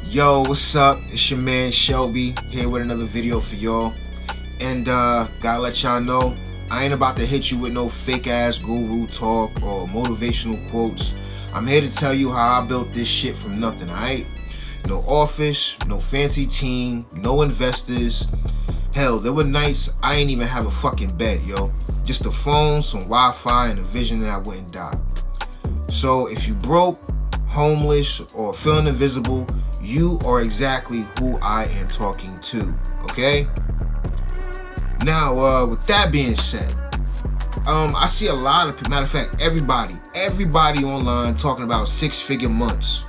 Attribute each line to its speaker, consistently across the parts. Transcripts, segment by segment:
Speaker 1: Yo, what's up? It's your man Shelby here with another video for y'all. And gotta let y'all know, I ain't about to hit you with no fake ass guru talk or motivational quotes. I'm here to tell you how I built this shit from nothing, alright? No office, no fancy team, no investors. Hell, there were nights I ain't even have a fucking bed, yo. Just a phone, some Wi-Fi, and a vision that I wouldn't die. So if you broke, homeless, or feeling invisible, you are exactly who I am talking to, okay? Now, with that being said, I see a lot of people, matter of fact, everybody online talking about 6-figure months,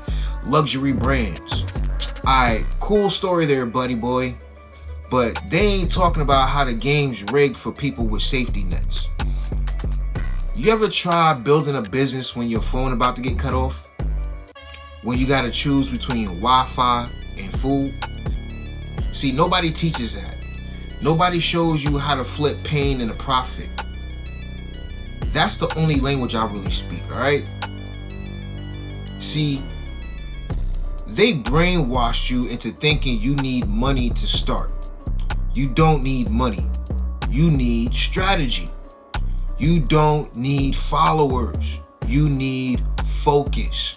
Speaker 1: luxury brands. Alright, cool story there, buddy boy. But they ain't talking about how the game's rigged for people with safety nets. You ever try building a business when your phone about to get cut off? When you gotta choose between Wi-Fi and food? See, nobody teaches that. Nobody shows you how to flip pain into profit. That's the only language I really speak, alright? See, they brainwashed you into thinking you need money to start. You don't need money. You need strategy. You don't need followers. You need focus.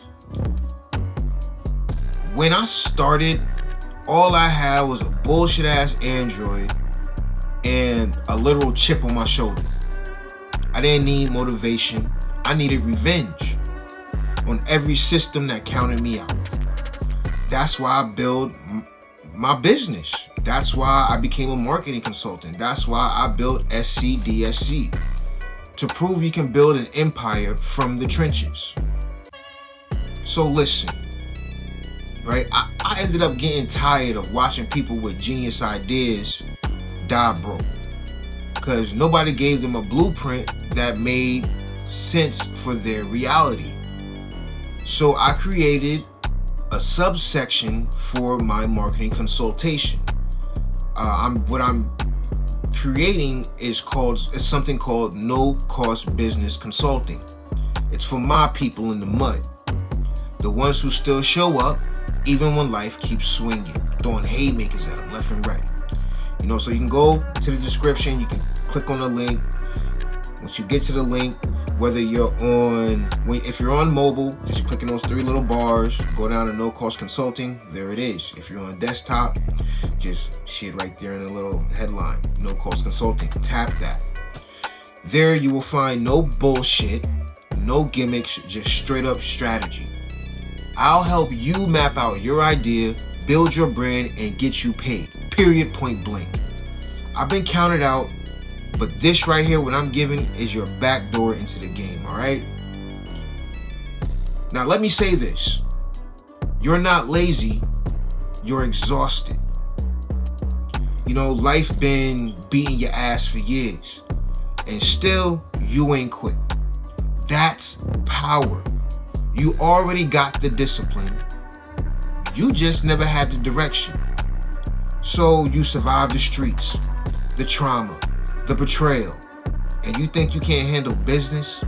Speaker 1: When I started, all I had was a bullshit ass Android and a literal chip on my shoulder. I didn't need motivation. I needed revenge on every system that counted me out. That's why I built my business. That's why I became a marketing consultant. That's why I built SCDSC, to prove you can build an empire from the trenches. So listen. Right, I ended up getting tired of watching people with genius ideas die broke, because nobody gave them a blueprint that made sense for their reality. So I created a subsection for my marketing consultation. What I'm creating is something called no cost business consulting. It's for my people in the mud, the ones who still show up even when life keeps swinging, throwing haymakers at them left and right. You know, so you can go to the description, you can click on the link. Once you get to the link, whether you're if you're on mobile, just click on those 3 little bars, go down to no cost consulting, there it is. If you're on desktop, just see it right there in the little headline, no cost consulting, tap that. There you will find no bullshit, no gimmicks, just straight up strategy. I'll help you map out your idea, build your brand, and get you paid. Period, point blank. I've been counted out, but this right here, what I'm giving, is your back door into the game, alright? Now let me say this. You're not lazy, you're exhausted. You know, life been beating your ass for years, and still, you ain't quit. That's power. You already got the discipline. You just never had the direction. So you survived the streets, the trauma, the betrayal, and you think you can't handle business?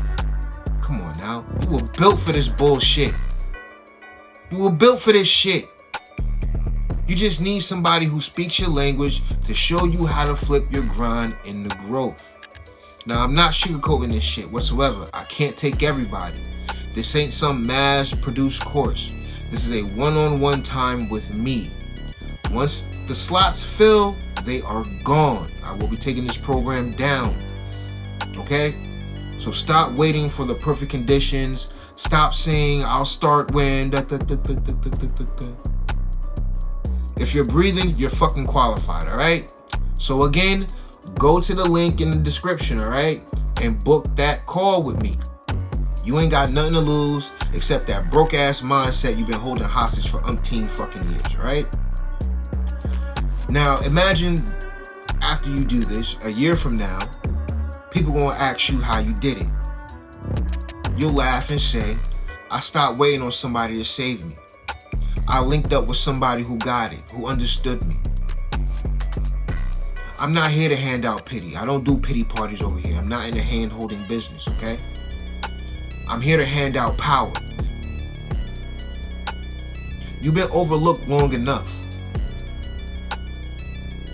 Speaker 1: Come on now. You were built for this bullshit. You were built for this shit. You just need somebody who speaks your language to show you how to flip your grind into growth. Now, I'm not sugarcoating this shit whatsoever. I can't take everybody. This ain't some mass-produced course. This is a one-on-one time with me. Once the slots fill, they are gone. I will be taking this program down. Okay? So stop waiting for the perfect conditions. Stop saying, I'll start when... If you're breathing, you're fucking qualified, alright? So again, go to the link in the description, alright? And book that call with me. You ain't got nothing to lose except that broke ass mindset you've been holding hostage for umpteen fucking years, alright? Now imagine after you do this, a year from now, people gonna ask you how you did it. You'll laugh and say, I stopped waiting on somebody to save me. I linked up with somebody who got it, who understood me. I'm not here to hand out pity. I don't do pity parties over here. I'm not in the hand-holding business, okay? I'm here to hand out power. You've been overlooked long enough.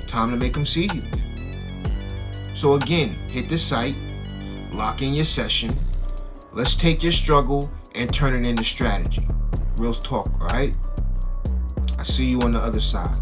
Speaker 1: Time to make them see you. So again, hit the site, lock in your session. Let's take your struggle and turn it into strategy. Real talk, all right? I see you on the other side.